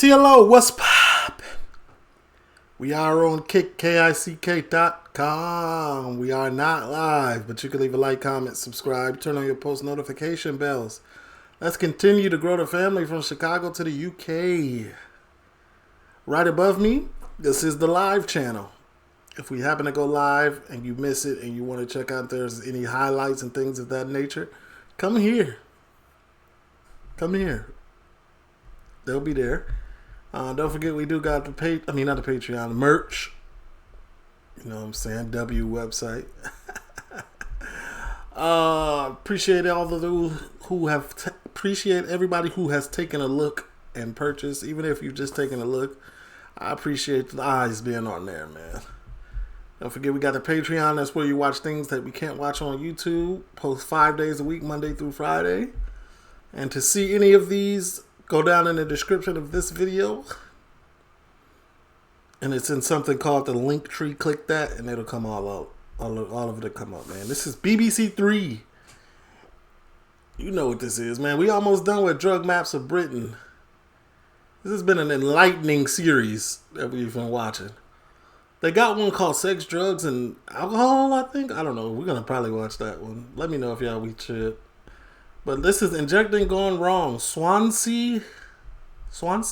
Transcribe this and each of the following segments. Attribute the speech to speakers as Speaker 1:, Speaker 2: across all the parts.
Speaker 1: TLO, what's pop? We are on kick.com. We are not live, but you can leave a like, comment, subscribe, turn on your post notification bells. Let's continue to grow the family from Chicago to the UK. Right above me, this is the live channel. If we happen to go live and you miss it and you want to check out if there's any highlights and things of that nature, come here. Come here. They'll be there. Don't forget we do got the not the Patreon, the merch. You know what I'm saying? W website. Appreciate all of those who have appreciate everybody who has taken a look and purchased. Even if you've just taken a look, I appreciate the eyes being on there, man. Don't forget we got the Patreon. That's where you watch things that we can't watch on YouTube. Post 5 days a week, Monday through Friday. And to see any of these, go down in the description of this video. And it's in something called the link tree. Click that and it'll come all out. All of it will come up, man. This is BBC 3. You know what this is, man. We almost done with Drug Maps of Britain. This has been an enlightening series that we've been watching. They got one called Sex, Drugs, and Alcohol, I think. I don't know. We're going to probably watch that one. Let me know if y'all we should. But this is Injecting Gone Wrong. Swansea? Okay.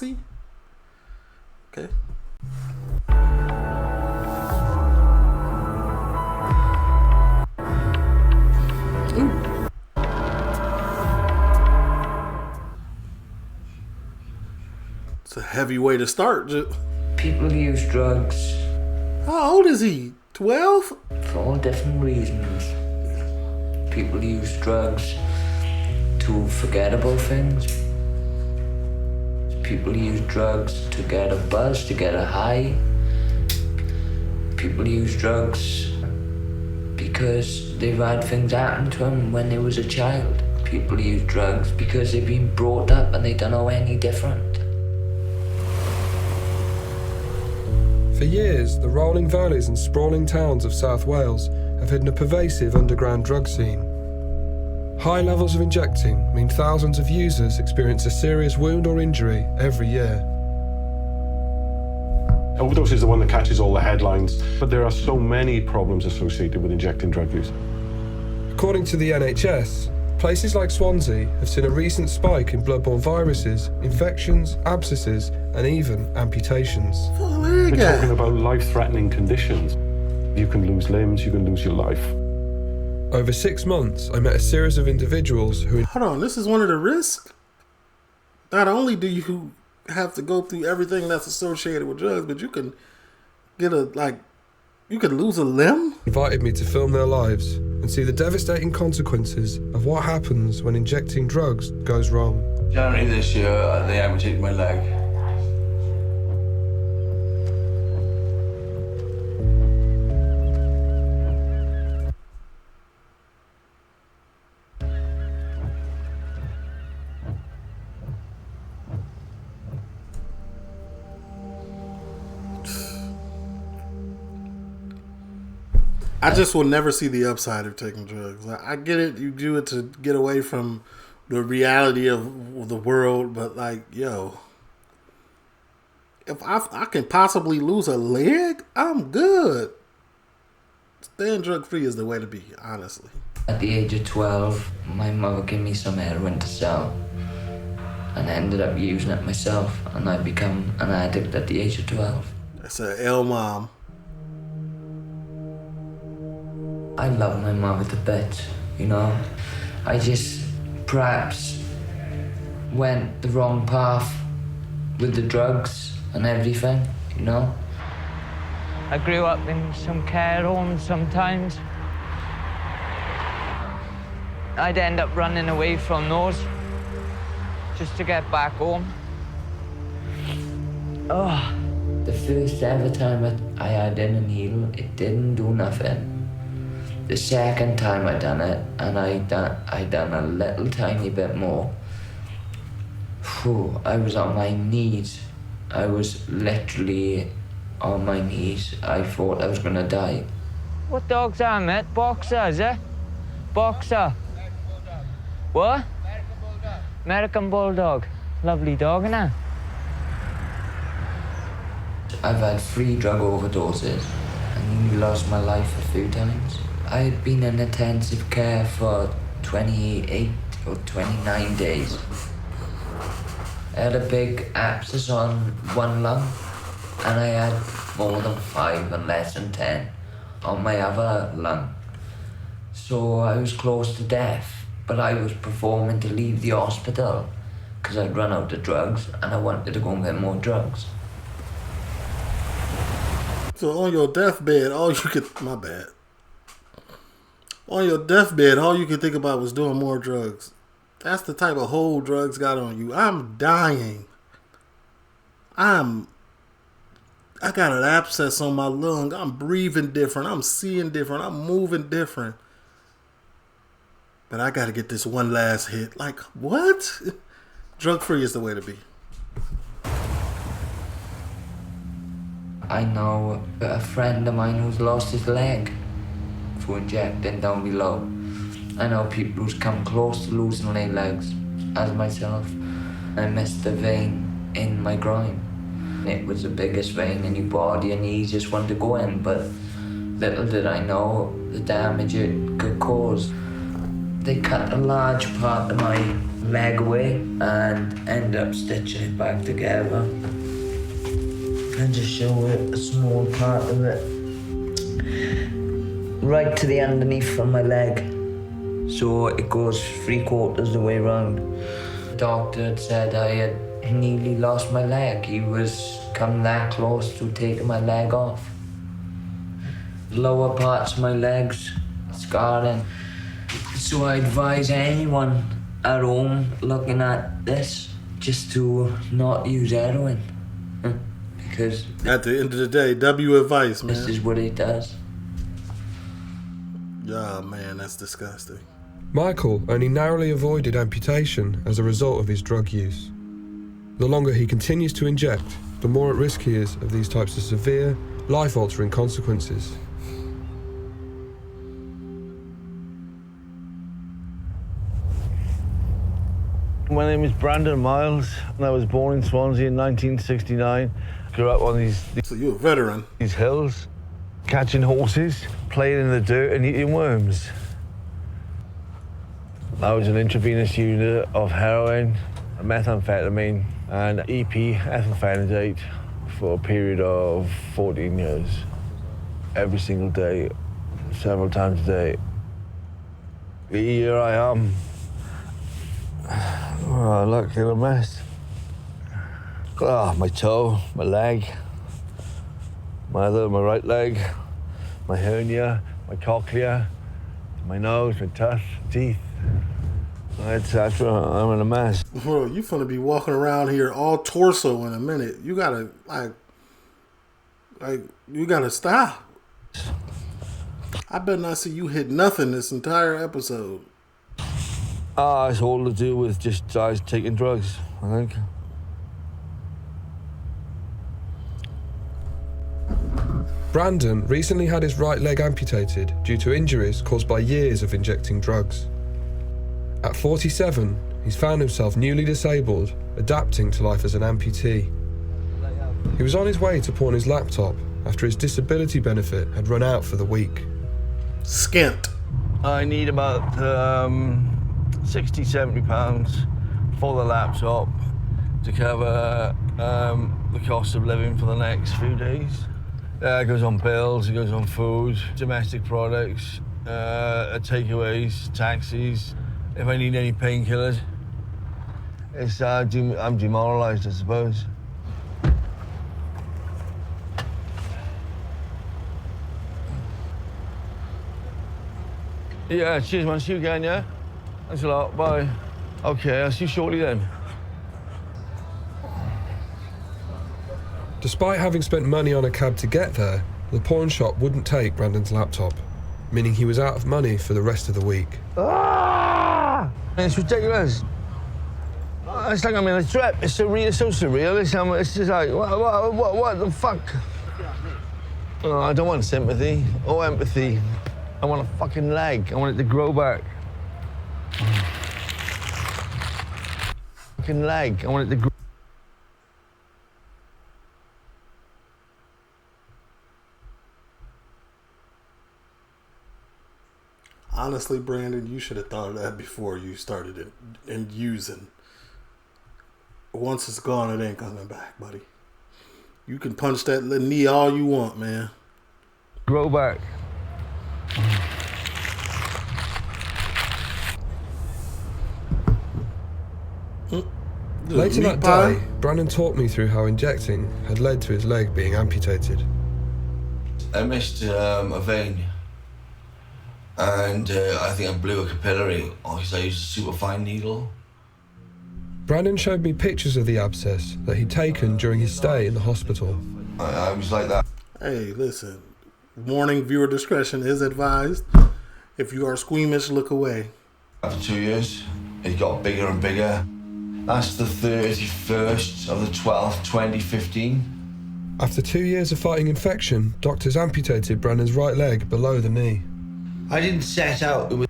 Speaker 1: Ooh. It's a heavy way to start.
Speaker 2: People use drugs.
Speaker 1: How old is he? 12?
Speaker 2: For all different reasons. People use drugs to forget about things. People use drugs to get a buzz, to get a high. People use drugs because they've had things happen to them when they was a child. People use drugs because they've been brought up and they don't know any different.
Speaker 3: For years, the rolling valleys and sprawling towns of South Wales have hidden a pervasive underground drug scene. High levels of injecting mean thousands of users experience a serious wound or injury every year.
Speaker 4: Overdose is the one that catches all the headlines, but there are so many problems associated with injecting drug use.
Speaker 3: According to the NHS, places like Swansea have seen a recent spike in bloodborne viruses, infections, abscesses, and even amputations.
Speaker 4: We're talking about life-threatening conditions. You can lose limbs, you can lose your life.
Speaker 3: Over 6 months, I met a series of individuals who...
Speaker 1: Hold on, this is one of the risks? Not only do you have to go through everything that's associated with drugs, but you can get you could lose a limb?
Speaker 3: Invited me to film their lives and see the devastating consequences of what happens when injecting drugs goes wrong.
Speaker 5: January this year, they amputated my leg.
Speaker 1: I just will never see the upside of taking drugs. I get it. You do it to get away from the reality of the world. But if I can possibly lose a leg, I'm good. Staying drug free is the way to be, honestly.
Speaker 2: At the age of 12, my mother gave me some heroin to sell. And I ended up using it myself. And I become an addict at the age of 12.
Speaker 1: That's an L mom.
Speaker 2: I love my mother to bits, you know. I just perhaps went the wrong path with the drugs and everything, you know. I grew up in some care homes sometimes. I'd end up running away from those just to get back home. Oh. The first ever time I had in a needle, it didn't do nothing. The second time I done it, and I done a little tiny bit more. Whew, I was on my knees. I was literally on my knees. I thought I was gonna die. What dogs are, mate? Boxer, is it? Boxer. What? American Bulldog. Lovely dog, innit? I've had 3 drug overdoses and nearly lost my life a few times. I had been in intensive care for 28 or 29 days. I had a big abscess on one lung, and I had more than 5 and less than 10 on my other lung. So I was close to death, but I was performing to leave the hospital because I'd run out of drugs and I wanted to go and get more drugs.
Speaker 1: So on your deathbed, all you could... My bad. On your deathbed, all you could think about was doing more drugs. That's the type of hold drugs got on you. I'm dying. I got an abscess on my lung. I'm breathing different. I'm seeing different. I'm moving different. But I got to get this one last hit. Like, what? Drug-free is the way to be.
Speaker 2: I know a friend of mine who's lost his leg for injecting down below. I know people who's come close to losing their legs, as myself. I missed a vein in my groin. It was the biggest vein in your body and the easiest one to go in, but little did I know the damage it could cause. They cut a large part of my leg away and ended up stitching it back together. And just show it a small part of it right to the underneath of my leg. So it goes 3/4 the way around. The doctor had said I had nearly lost my leg. He was come that close to taking my leg off. The lower parts of my legs scarring. So I advise anyone at home looking at this just to not use heroin. Because
Speaker 1: at the end of the day, W advice, man.
Speaker 2: This is what it does.
Speaker 1: Yeah, man, that's disgusting.
Speaker 3: Michael only narrowly avoided amputation as a result of his drug use. The longer he continues to inject, the more at risk he is of these types of severe, life-altering consequences.
Speaker 6: My name is Brandon Miles, and I was born in Swansea in 1969. Grew up on these
Speaker 1: So you're a veteran.
Speaker 6: These hills, catching horses, playing in the dirt and eating worms. I was an intravenous unit of heroin, methamphetamine, and EP ethylphenidate for a period of 14 years. Every single day, several times a day. Here I am. Oh, look at a mess. Oh, my toe, my leg, my right leg, my hernia, my cochlea, my nose, my teeth, etc. I'm in a mess.
Speaker 1: Bro, you finna be walking around here all torso in a minute. You gotta, you gotta stop. I better not see you hit nothing this entire episode.
Speaker 6: It's all to do with just taking drugs, I think.
Speaker 3: Brandon recently had his right leg amputated due to injuries caused by years of injecting drugs. At 47, he's found himself newly disabled, adapting to life as an amputee. He was on his way to pawn his laptop after his disability benefit had run out for the week.
Speaker 1: Skint.
Speaker 6: I need about 60, 70 pounds for the laptop to cover the cost of living for the next few days. It goes on bills, it goes on food, domestic products, takeaways, taxis. If I need any painkillers, I'm demoralised, I suppose. Yeah, cheers, man. See you again, yeah? Thanks a lot. Bye. Okay, I'll see you shortly then.
Speaker 3: Despite having spent money on a cab to get there, the pawn shop wouldn't take Brandon's laptop, meaning he was out of money for the rest of the week.
Speaker 6: It's ridiculous. It's like I'm in a trip. It's surreal. It's so surreal. It's just like, what the fuck? Oh, I don't want sympathy or empathy. I want a fucking leg. I want it to grow back. Fucking leg. I want it to grow.
Speaker 1: Honestly, Brandon, you should have thought of that before you started it and using. Once it's gone, it ain't coming back, buddy. You can punch that little knee all you want, man.
Speaker 6: Grow back.
Speaker 3: Later
Speaker 1: Meat
Speaker 3: that
Speaker 1: pie?
Speaker 3: day, Brandon talked me through how injecting had led to his leg being amputated.
Speaker 5: I missed a vein, and I think I blew a capillary because I used a super fine needle.
Speaker 3: Brandon showed me pictures of the abscess that he'd taken during his stay in the hospital.
Speaker 5: I was like that.
Speaker 1: Hey, listen. Warning, viewer discretion is advised. If you are squeamish, look away.
Speaker 5: After 2 years, it got bigger and bigger. That's the 31st of the 12th, 2015.
Speaker 3: After 2 years of fighting infection, doctors amputated Brandon's right leg below the knee.
Speaker 5: I didn't set out with...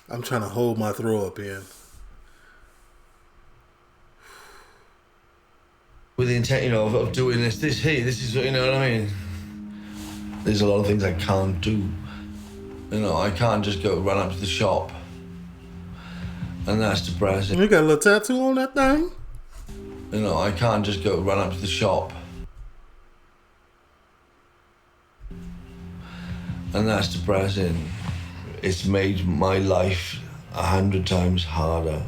Speaker 1: I'm trying to hold my throw up in.
Speaker 5: with the intent, of doing this here. This is, you know what I mean? There's a lot of things I can't do. I can't just go run up to the shop. And that's depressing.
Speaker 1: You got a little tattoo on that thing?
Speaker 5: I can't just go run up to the shop. And that's depressing. It's made my life 100 times harder.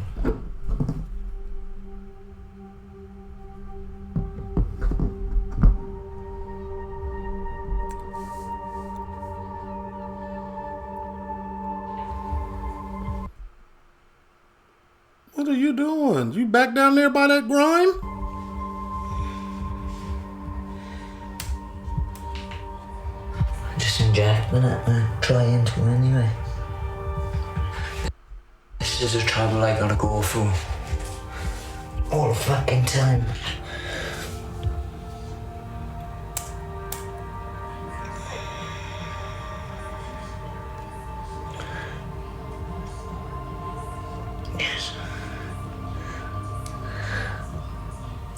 Speaker 1: What are you doing? You back down there by that grime?
Speaker 2: Just injecting it and trying to anyway. This is a trouble I gotta go through. All the fucking time. Yes.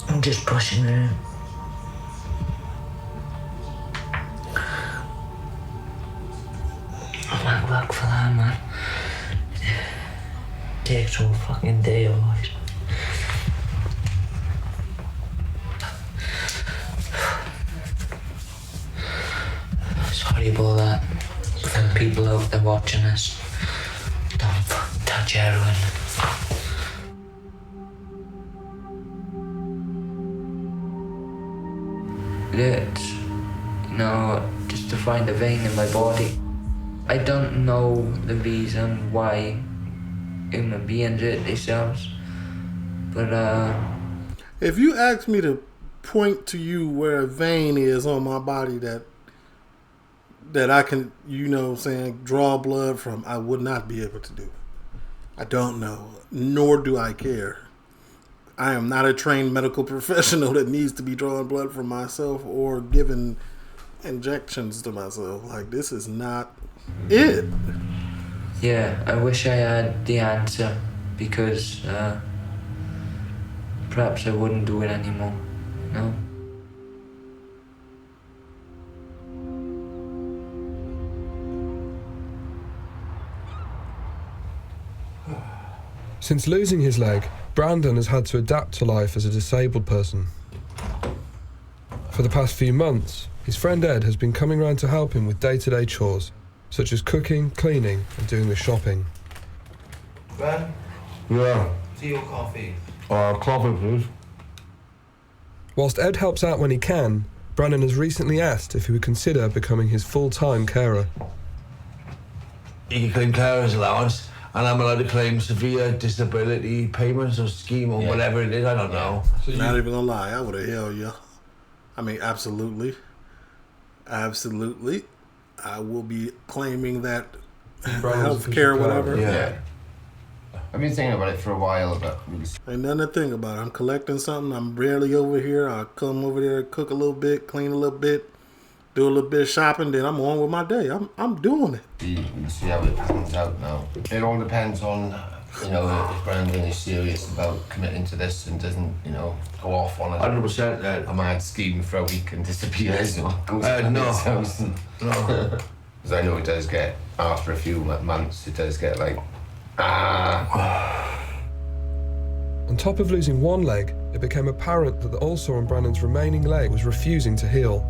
Speaker 2: I'm just pushing her. I might work for that, man. Takes all fucking day always. Sorry about that. For the people out there watching us, don't fucking touch heroin. It's, just to find a vein in my body. I don't know the reason why human beings hurt themselves, but
Speaker 1: If you ask me to point to you where a vein is on my body that I can, draw blood from, I would not be able to do. I don't know, nor do I care. I am not a trained medical professional that needs to be drawing blood from myself or giving injections to myself. Like, this is not it.
Speaker 2: yeah, I wish I had the answer, because perhaps I wouldn't do it anymore. No.
Speaker 3: Since losing his leg, Brandon has had to adapt to life as a disabled person. For the past few months, his friend Ed has been coming around to help him with day-to-day chores, such as cooking, cleaning, and doing the shopping.
Speaker 5: Ben? Yeah.
Speaker 7: Tea or coffee?
Speaker 5: Coffee, please.
Speaker 3: Whilst Ed helps out when he can, Brandon has recently asked if he would consider becoming his full-time carer.
Speaker 5: You can claim carer's allowance, and I'm allowed to claim severe disability payments or scheme or whatever it is. I don't know.
Speaker 1: Not even gonna lie, I would have held you. I mean, absolutely. Absolutely. I will be claiming that health care, whatever.
Speaker 5: Yeah.
Speaker 7: I've been thinking about it for a while, but
Speaker 1: Ain't nothing to think about. I'm collecting something. I'm rarely over here. I come over there, cook a little bit, clean a little bit, do a little bit of shopping, then I'm on with my day. I'm doing it.
Speaker 7: we'll see how it pans out now. It all depends on you know, if Brandon is serious about committing to this and doesn't, you know, go off on
Speaker 5: 100%.
Speaker 7: a mad scheme for a week and disappears, or goes to
Speaker 5: No.
Speaker 7: his house and...
Speaker 5: No.
Speaker 7: Because I know it does get, after a few months, it does get like,
Speaker 3: On top of losing one leg, it became apparent that the ulcer on Brandon's remaining leg was refusing to heal.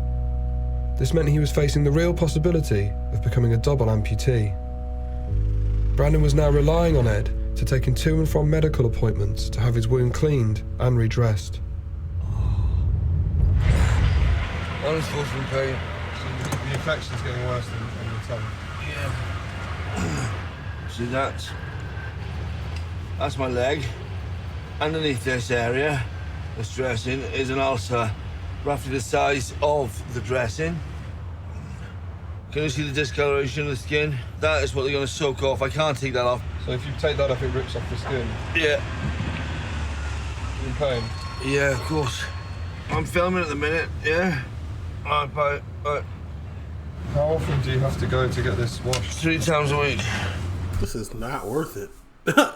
Speaker 3: This meant he was facing the real possibility of becoming a double amputee. Brandon was now relying on Ed to take him to and from medical appointments to have his wound cleaned and redressed.
Speaker 6: I'm still in pain.
Speaker 3: The infection's getting worse than your tongue.
Speaker 6: Yeah. See, that's my leg. Underneath this area, this dressing, is an ulcer roughly the size of the dressing. Can you see the discoloration of the skin? That is what they're going to soak off. I can't take that off.
Speaker 3: So if you take that off, it rips off the skin.
Speaker 6: Yeah.
Speaker 3: In pain?
Speaker 6: Yeah, of course. I'm filming at the minute, yeah? Right.
Speaker 3: How often do you have to go to get this washed?
Speaker 6: 3 times a week.
Speaker 1: This is not worth it.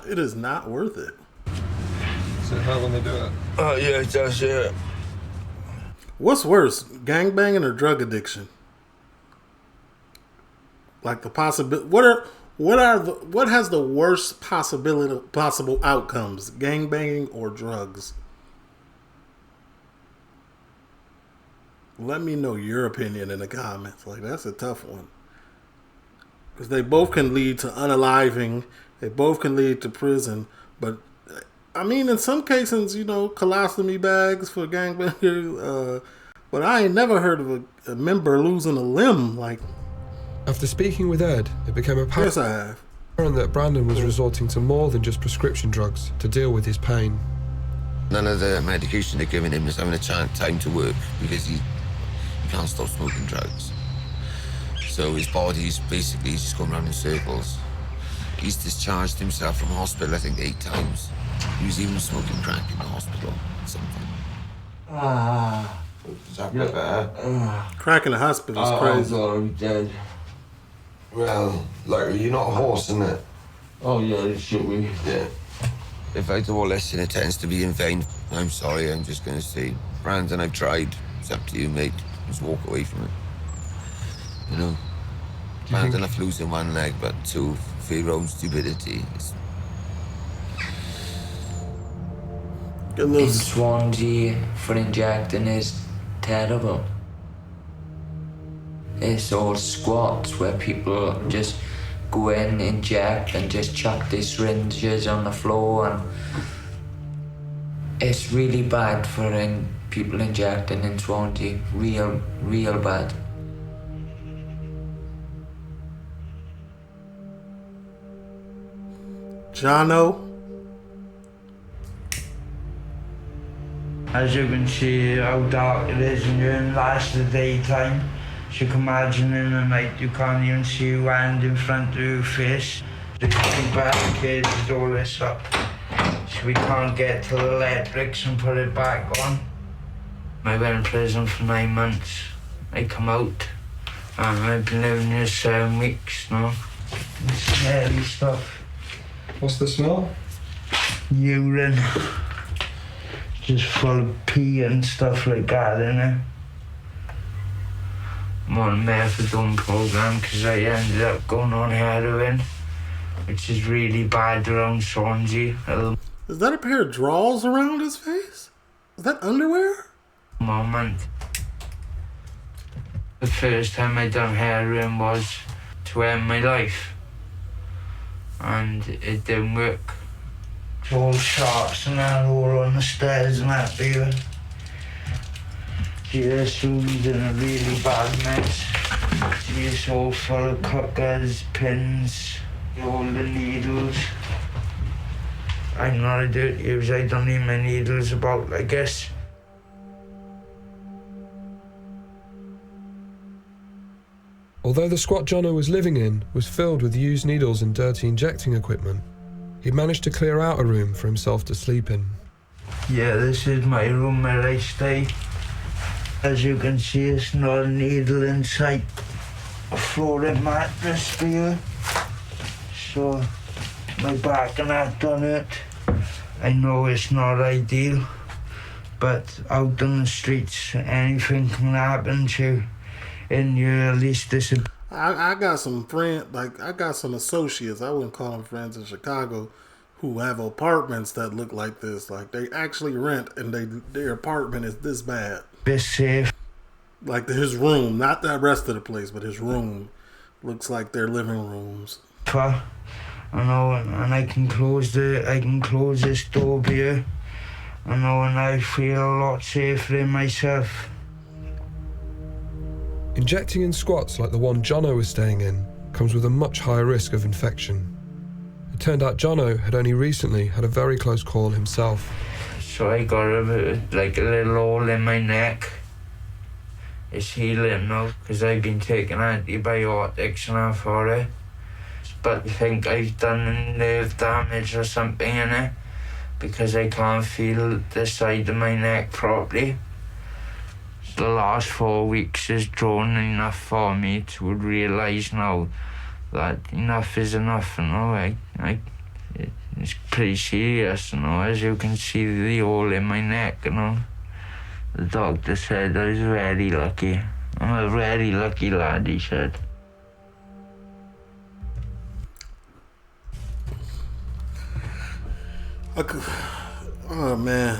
Speaker 1: It is not worth it.
Speaker 3: Does it hurt when they do it?
Speaker 6: Oh, yeah, it does, yeah.
Speaker 1: What's worse, gangbanging or drug addiction? Like the possibility. What has the worst possible outcomes? Gangbanging or drugs? Let me know your opinion in the comments. Like, that's a tough one. Because they both can lead to unaliving. They both can lead to prison. But, I mean, in some cases, you know, colostomy bags for gangbangers. But I ain't never heard of a member losing a limb. Like,
Speaker 3: After speaking with Ed, it became
Speaker 1: yes, I have.
Speaker 3: apparent that Brandon was resorting to more than just prescription drugs to deal with his pain.
Speaker 8: None of the medication they're giving him is having a time to work because he can't stop smoking drugs. So his body's basically just going around in circles. He's discharged himself from hospital, I think, 8 times. He was even smoking crack in the hospital at some point.
Speaker 5: Is that better?
Speaker 1: Crack in the hospital is crazy.
Speaker 5: I'm dead.
Speaker 8: Well, like, you're not a horse, isn't it?
Speaker 5: Oh, yeah, they shoot me.
Speaker 8: Yeah. If I do all this and it tends to be in vain, I'm sorry, I'm just going to say, Brandon, I've tried. It's up to you, mate. Just walk away from it. You know? Bad enough losing one leg, but 2, for your own stupidity.
Speaker 2: In Swansea for injecting is terrible. It's all squats where people just go in, inject, and just chuck their syringes on the floor, and it's really bad for people injecting in Swansea. Real bad.
Speaker 1: Jono.
Speaker 9: As you can see how dark it is and you're in the daytime. So you can imagine in the night you can't even see your hand in front of your face. The barricades all this up. So we can't get to the electrics and put it back on. I went in prison for 9 months. I come out and I've been living here 7 weeks now. It's scary stuff.
Speaker 3: What's the smell?
Speaker 9: Urine. Just full of pee and stuff like that in it. I'm on a methadone program because I ended up going on heroin, which is really bad around Swansea.
Speaker 1: Is that a pair of drawers around his face? Is that underwear?
Speaker 9: Moment. The first time I done heroin was to end my life, and it didn't work. It's all sharps and that all on the stairs and that, baby. This room's in a really bad mess. It's all full of cuckers, pins, all the needles. I'm not a dirty user, I don't need my needles about, I guess.
Speaker 3: Although the squat Jono was living in was filled with used needles and dirty injecting equipment, he managed to clear out a room for himself to sleep in.
Speaker 9: Yeah, this is my room where I stay. As you can see, it's not a needle inside. A floating mattress for you. So, my back and that done it. I know it's not ideal, but out on the streets, anything can happen to you in your early disability.
Speaker 1: I got some friends, like I got some associates, I wouldn't call them friends in Chicago, who have apartments that look like this. Like they actually rent and their apartment is this bad.
Speaker 9: Be safe.
Speaker 1: Like his room, not the rest of the place, but his room looks like their living rooms.
Speaker 9: I know, and I can close this door here. I know, and I feel a lot safer in myself.
Speaker 3: Injecting in squats like the one Jono was staying in comes with a much higher risk of infection. It turned out Jono had only recently had a very close call himself.
Speaker 9: So I got a little hole in my neck. It's healing now because I've been taking antibiotics and that for it. But I think I've done nerve damage or something in it because I can't feel the side of my neck properly. The last 4 weeks has drawn enough for me to realise now that enough is enough, you know. It's pretty serious, you know, as you can see the hole in my neck, you know. The doctor said I was very lucky. I'm a very lucky lad, he said.
Speaker 1: Oh man.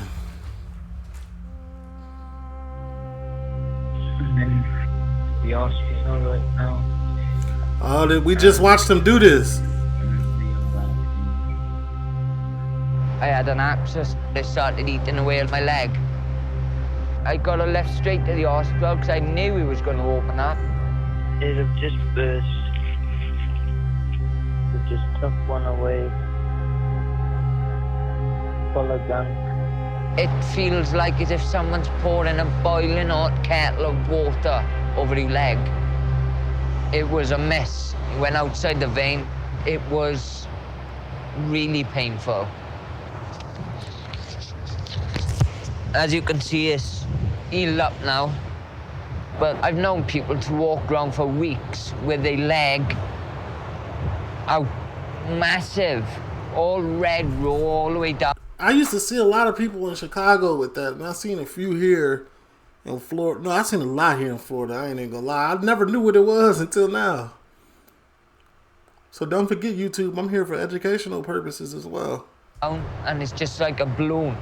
Speaker 10: I'm in the hospital right now.
Speaker 1: Oh, we just watched him do this.
Speaker 2: I had an abscess. They started eating away at my leg. I got her left straight to the hospital because I knew he was going to open up.
Speaker 10: It had just burst. It just took one away. Full of gunk.
Speaker 2: It feels like as if someone's pouring a boiling hot kettle of water over your leg. It was a mess. It went outside the vein. It was really painful. As you can see, it's healed up now. But I've known people to walk around for weeks with their leg out massive, all red, raw, all the way down.
Speaker 1: I used to see a lot of people in Chicago with that, and I've seen a few here in Florida. No, I've seen a lot here in Florida. I ain't even gonna lie. I never knew what it was until now. So don't forget, YouTube, I'm here for educational purposes as well.
Speaker 2: And it's just like a balloon.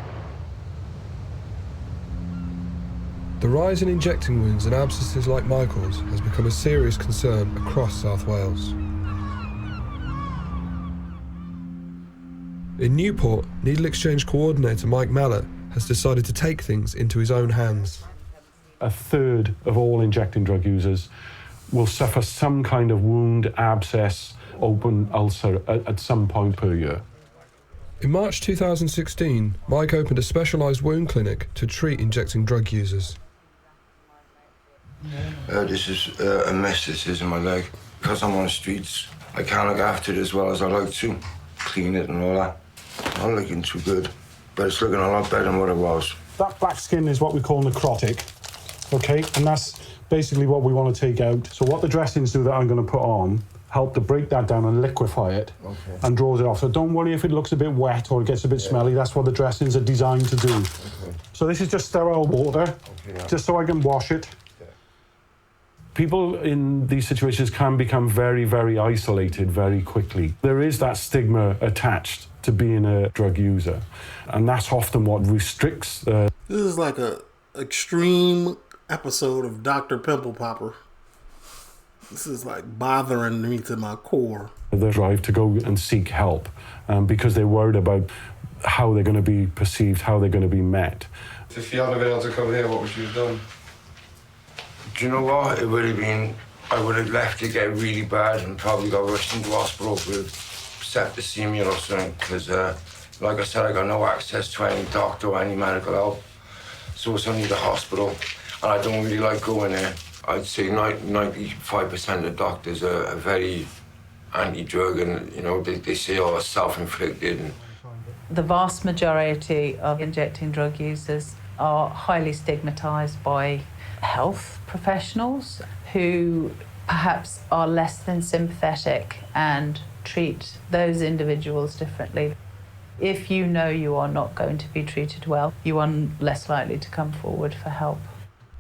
Speaker 3: The rise in injecting wounds and abscesses like Michael's has become a serious concern across South Wales. In Newport, needle exchange coordinator Mike Mallet has decided to take things into his own hands.
Speaker 4: A third of all injecting drug users will suffer some kind of wound, abscess, open ulcer at some point per year.
Speaker 3: In March 2016, Mike opened a specialised wound clinic to treat injecting drug users.
Speaker 11: This is a mess this is in my leg. Because I'm on the streets, I can't look after it as well as I like to. Clean it and all that. Not looking too good, but it's looking a lot better than what it was.
Speaker 4: That black skin is what we call necrotic, okay? And that's basically what we want to take out. So what the dressings do that I'm going to put on help to break that down and liquefy it and draws it off. So don't worry if it looks a bit wet or it gets a bit smelly. That's what the dressings are designed to do. So this is just sterile water, just so I can wash it. People in these situations can become very, very isolated very quickly. There is that stigma attached to being a drug user, and that's often what restricts.
Speaker 1: This is like a extreme episode of Dr. Pimple Popper. This is like bothering me to my core.
Speaker 4: The drive to go and seek help because they're worried about how they're going to be perceived, how they're going to be met.
Speaker 3: If you hadn't been able to come here, what would you have done?
Speaker 11: Do you know what? It would have been, I would have left it get really bad and probably got rushed into hospital with septicemia or something, because, like I said, I got no access to any doctor or any medical help. So it's only the hospital, and I don't really like going there. I'd say 95% of doctors are very anti-drug, and, you know, they say, oh, it's self-inflicted.
Speaker 12: The vast majority of injecting drug users are highly stigmatised by health professionals who perhaps are less than sympathetic and treat those individuals differently. If you know you are not going to be treated well, you are less likely to come forward for help.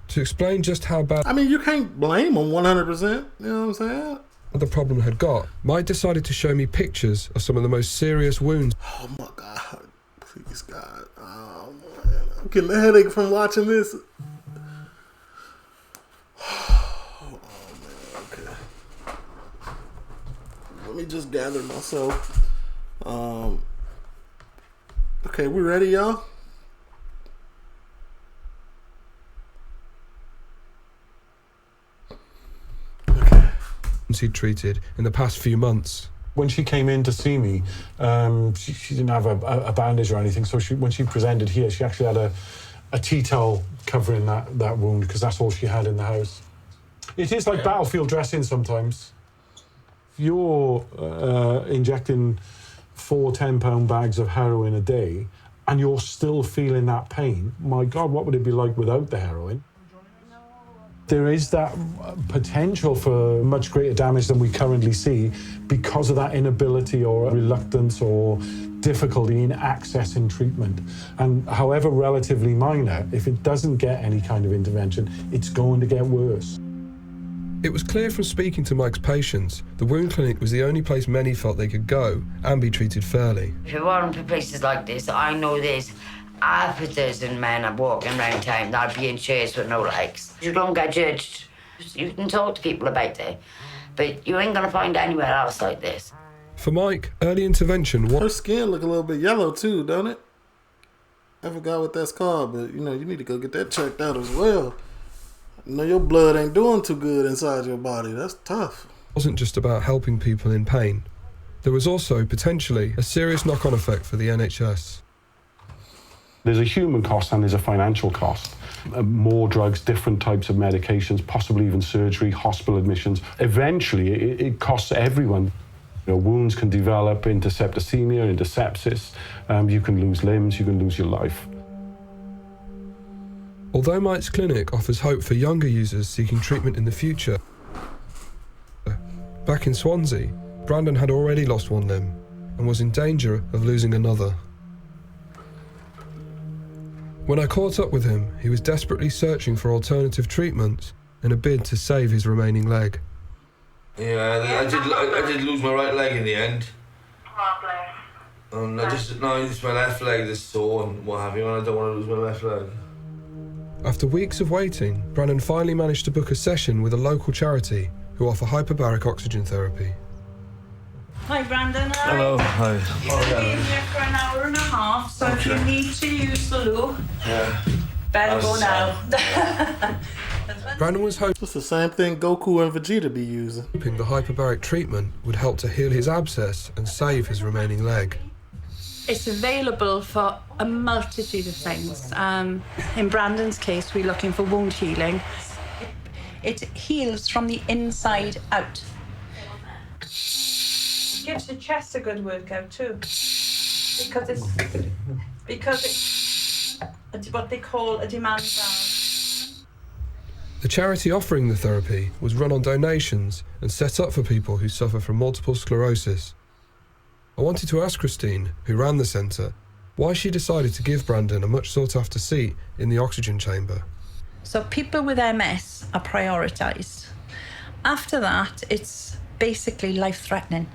Speaker 3: To explain just how bad...
Speaker 1: I mean, you can't blame them 100%, you know what I'm saying?
Speaker 3: ...the problem had got, Mike decided to show me pictures of some of the most serious wounds.
Speaker 1: Oh my God, please God. Oh man, I'm getting a headache from watching this. Oh man, okay. Let me just gather myself. Okay, we ready, y'all?
Speaker 3: ...he'd treated in the past few months.
Speaker 4: When she came in to see me, she didn't have a bandage or anything, so when she presented here, she actually had a tea towel covering that wound, because that's all she had in the house. It is like battlefield dressing sometimes. If you're injecting 4 10-pound bags of heroin a day and you're still feeling that pain, my God, what would it be like without the heroin? There is that potential for much greater damage than we currently see because of that inability or reluctance or difficulty in accessing treatment. And however relatively minor, if it doesn't get any kind of intervention, it's going to get worse.
Speaker 3: It was clear from speaking to Mike's patients, the wound clinic was the only place many felt they could go and be treated fairly.
Speaker 13: If it weren't for places like this, I know there's half a dozen men are walking around town that'd be in chairs with no legs. You don't get judged. You can talk to people about it, but you ain't gonna find anywhere else like this.
Speaker 3: For Mike, early intervention...
Speaker 1: Her skin look a little bit yellow too, don't it? I forgot what that's called, but you know, you need to go get that checked out as well. You know, your blood ain't doing too good inside your body. That's tough.
Speaker 3: It wasn't just about helping people in pain. There was also, potentially, a serious knock-on effect for the NHS.
Speaker 4: There's a human cost and there's a financial cost. More drugs, different types of medications, possibly even surgery, hospital admissions. Eventually, it costs everyone. You know, wounds can develop into septicemia, into sepsis. You can lose limbs, you can lose your life.
Speaker 3: Although Mike's clinic offers hope for younger users seeking treatment in the future, back in Swansea, Brandon had already lost one limb and was in danger of losing another. When I caught up with him, he was desperately searching for alternative treatments in a bid to save his remaining leg.
Speaker 5: Yeah, I did lose my right leg in the end. And it's my left leg that's sore and what have you, and I don't want to lose my left leg.
Speaker 3: After weeks of waiting, Brandon finally managed to book a session with a local charity who offer hyperbaric oxygen therapy.
Speaker 12: Hi, Brandon.
Speaker 6: Hello. Hi.
Speaker 12: You're going to be in here for an hour and a half, so if you need to use the loo, better go now.
Speaker 3: Brandon was hoping
Speaker 1: it's the same thing Goku and Vegeta be using.
Speaker 3: The hyperbaric treatment would help to heal his abscess and save his remaining leg.
Speaker 14: It's available for a multitude of things. In Brandon's case, we're looking for wound healing. It heals from the inside out. It gives your chest a good workout too, because it's what they call a demand valve.
Speaker 3: The charity offering the therapy was run on donations and set up for people who suffer from multiple sclerosis. I wanted to ask Christine, who ran the centre, why she decided to give Brandon a much sought-after seat in the oxygen chamber.
Speaker 14: So people with MS are prioritised. After that, it's basically life-threatening.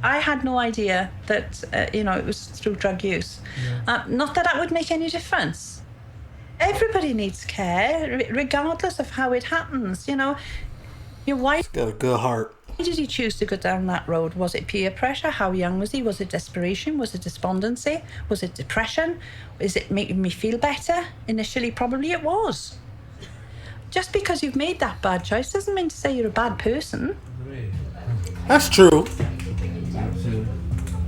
Speaker 14: I had no idea that, it was through drug use. Not that would make any difference. Everybody needs care, regardless of how it happens, Your wife...
Speaker 1: He's got a good heart.
Speaker 14: Why did he choose to go down that road? Was it peer pressure? How young was he? Was it desperation? Was it despondency? Was it depression? Is it making me feel better? Initially, probably it was. Just because you've made that bad choice doesn't mean to say you're a bad person.
Speaker 1: That's true.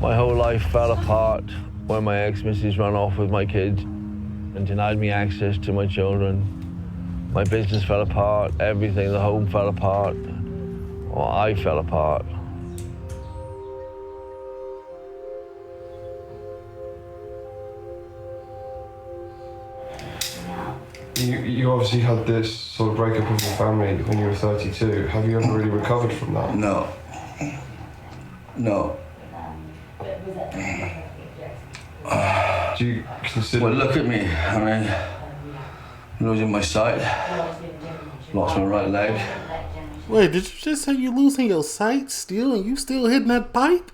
Speaker 6: My whole life fell apart when my ex-missus ran off with my kids and denied me access to my children. My business fell apart, everything, the home fell apart. Well, I fell apart.
Speaker 3: You obviously had this sort of breakup with your family when you were 32. Have you ever really recovered from that?
Speaker 11: No.
Speaker 6: No.
Speaker 3: Do you consider...
Speaker 6: Well, look at me. I mean, I'm losing my sight. Lost my right leg.
Speaker 1: Wait, did you just say you losing your sight still and you still hitting that pipe?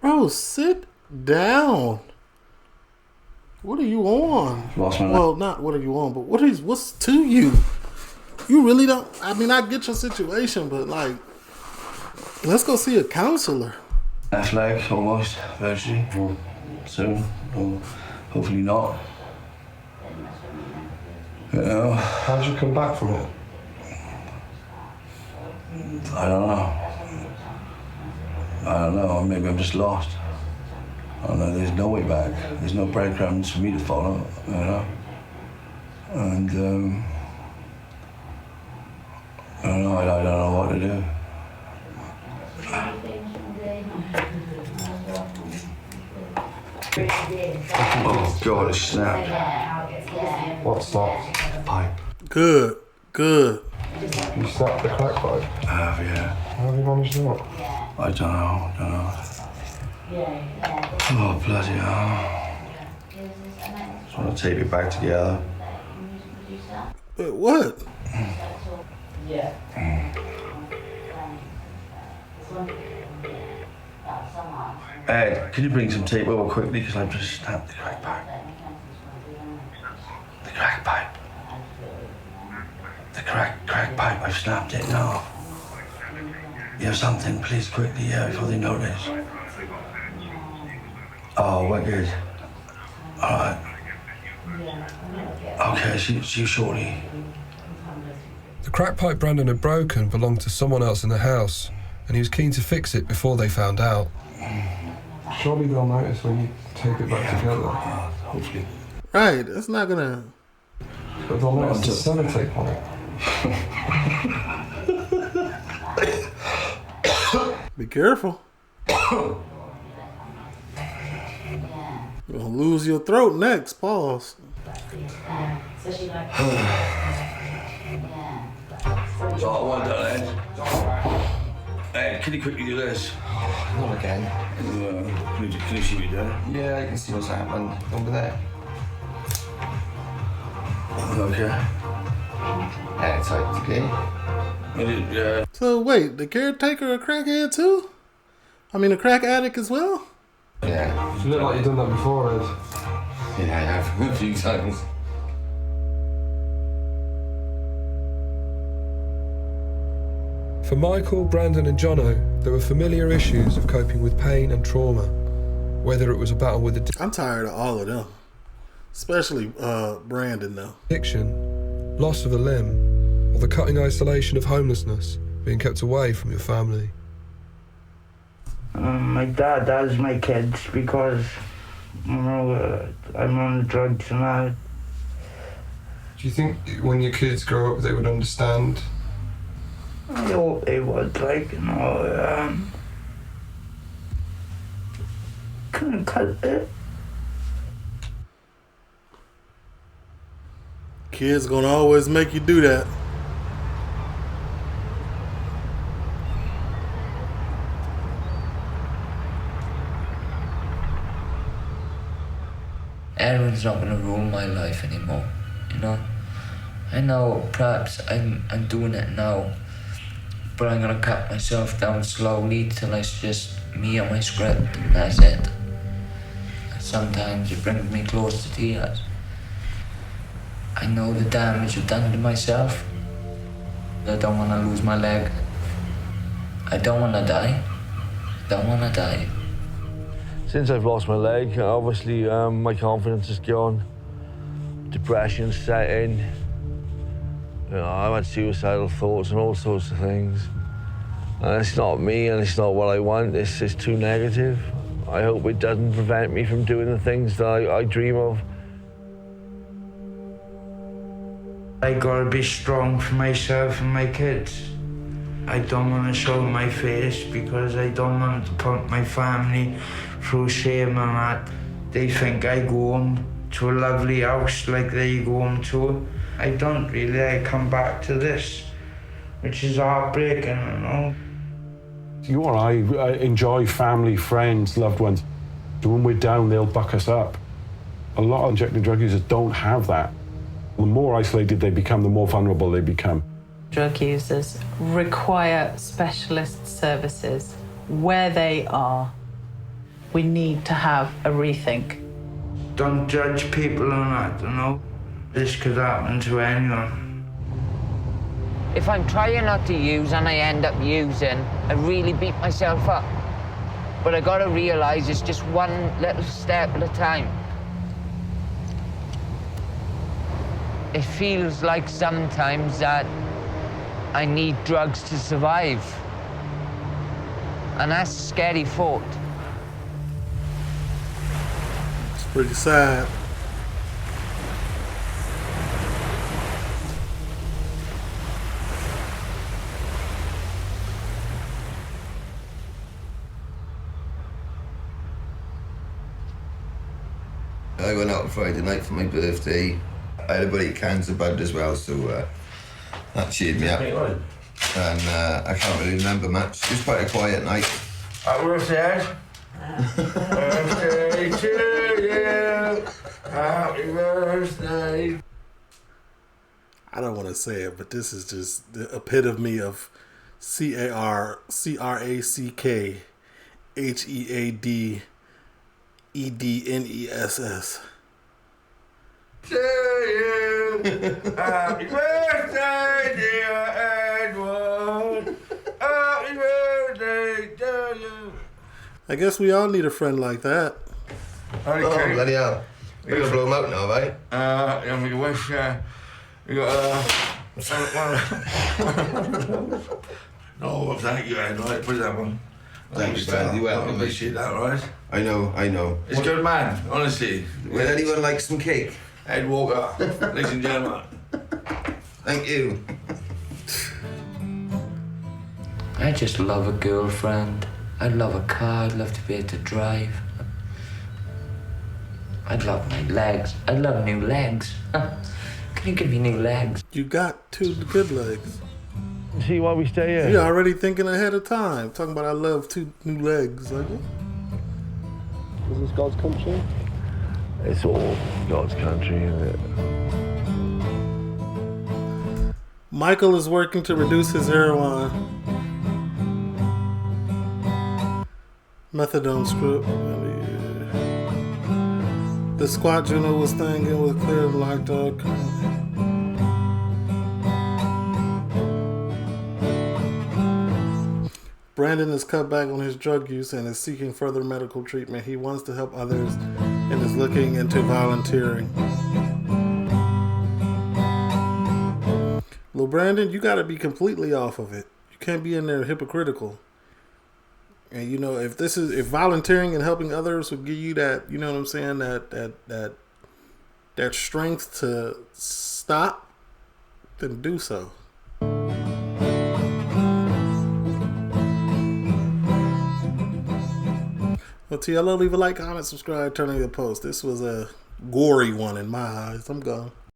Speaker 1: Bro, sit down. What are you on?
Speaker 6: Lost my leg.
Speaker 1: Well, not what are you on, but what's to you? You really don't... I mean, I get your situation, but like, let's go see a counselor.
Speaker 6: Left leg, almost, virtually. Soon, or hopefully not. You know.
Speaker 3: How did you come back from it?
Speaker 6: I don't know. Maybe I'm just lost. I don't know. There's no way back. There's no breadcrumbs for me to follow. You know. And I don't know. I don't know what to do. Oh God! It snapped.
Speaker 3: What's that?
Speaker 6: The pipe.
Speaker 1: Good.
Speaker 3: You snapped the crack pipe?
Speaker 6: I have, yeah.
Speaker 3: How have you managed that?
Speaker 6: I don't know. Oh, bloody hell. Just want to tape it back together.
Speaker 1: Wait, what?
Speaker 6: Ed, can you bring some tape over quickly? Because I've just snapped the crack pipe. The crack pipe. The crack pipe. I've snapped it now. You have something, please, quickly, yeah, before they notice. Oh, wicked. All right. Okay, see you shortly.
Speaker 3: The crack pipe Brandon had broken belonged to someone else in the house, and he was keen to fix it before they found out. Surely they'll notice when you tape it back together.
Speaker 6: Hopefully.
Speaker 1: Right, it's not gonna...
Speaker 3: But they'll notice the sellotape on it.
Speaker 1: Be careful. You're gonna lose your throat next. Pause.
Speaker 6: Oh, well done, Ed. Ed, can you quickly do this?
Speaker 7: Not again.
Speaker 6: Can you see me there?
Speaker 7: Yeah, I can see what's happening over there.
Speaker 6: Okay.
Speaker 7: Yeah, it's like, okay.
Speaker 6: Yeah.
Speaker 1: So wait, the caretaker a crackhead too? I mean, a crack addict as well?
Speaker 7: Yeah.
Speaker 3: You look like you've done that before, Ed.
Speaker 7: Yeah, I have a few times.
Speaker 3: For Michael, Brandon and Jono, there were familiar issues of coping with pain and trauma. Whether it was a battle with
Speaker 1: I'm tired of all of them. Especially Brandon though.
Speaker 3: addiction, loss of a limb, or the cutting isolation of homelessness, being kept away from your family.
Speaker 9: My dad has my kids because, I'm on drugs and that.
Speaker 3: Do you think when your kids grow up they would understand?
Speaker 9: I hope they would, couldn't cut it.
Speaker 1: Kids gonna always make you do that.
Speaker 2: Everyone's not gonna rule my life anymore, you know? I know perhaps I'm doing it now, but I'm gonna cut myself down slowly till it's just me and my script, and that's it. And sometimes it brings me close to tears. I know the damage I've done to myself. I don't wanna lose my leg. I don't wanna die. I don't wanna die.
Speaker 6: Since I've lost my leg, obviously my confidence has gone. Depression set in. You know, I've had suicidal thoughts and all sorts of things. And it's not me and it's not what I want. It's just too negative. I hope it doesn't prevent me from doing the things that I dream of.
Speaker 9: I gotta be strong for myself and my kids. I don't want to show my face because I don't want to put my family through shame and that. They think I go home to a lovely house like they go home to. I don't really. I come back to this, which is heartbreaking, you know.
Speaker 4: You or I enjoy family, friends, loved ones. When we're down, they'll buck us up. A lot of injecting drug users don't have that. The more isolated they become, the more vulnerable they become.
Speaker 12: Drug users require specialist services where they are. We need to have a rethink.
Speaker 9: Don't judge people on that, you know. This could happen to anyone.
Speaker 2: If I'm trying not to use and I end up using, I really beat myself up. But I gotta realize it's just one little step at a time. It feels like sometimes that I need drugs to survive. And that's a scary thought.
Speaker 1: It's pretty sad.
Speaker 8: I went out on Friday night for my birthday. I had a buddy cancer bud as well, so that cheered me up. And I can't really remember much. It was quite a quiet night.
Speaker 11: Happy birthday. Birthday to you. Happy birthday.
Speaker 1: I don't want to say it, but this is just the epitome of CARCRACKHEADEDNESS.
Speaker 11: To you. Happy birthday, dear Edward. Happy birthday to you.
Speaker 1: I guess we all need a friend like that.
Speaker 11: Okay.
Speaker 8: Oh, bloody hell. We're going to blow him out now, right?
Speaker 11: Yeah, my wife, we got, no, thank you, Edward. Put that one.
Speaker 8: Thanks, man. You're welcome.
Speaker 11: I appreciate that, right?
Speaker 8: I know.
Speaker 11: It's a good man, honestly.
Speaker 8: Would anyone like some cake?
Speaker 11: Ed Walker, ladies and gentlemen.
Speaker 8: Thank you.
Speaker 2: I just love a girlfriend. I'd love a car. I'd love to be able to drive. I'd love my legs. I'd love new legs. Can you give me new legs?
Speaker 1: You got 2 good legs.
Speaker 6: See why we stay here?
Speaker 1: You're already thinking ahead of time. Talking about I love 2 new legs. Like,
Speaker 3: Is this God's country?
Speaker 6: It's all God's country, isn't it?
Speaker 1: Michael is working to reduce his heroin. Methadone script. The squat journal was thinking with clear and locked up. Brandon has cut back on his drug use and is seeking further medical treatment. He wants to help others and is looking into volunteering. Lil Brandon, you got to be completely off of it. You can't be in there hypocritical. And you know, if volunteering and helping others will give you that, you know what I'm saying, that strength to stop, then do so. Well, TLO, leave a like, comment, subscribe, turn on your post. This was a gory one in my eyes. I'm gone.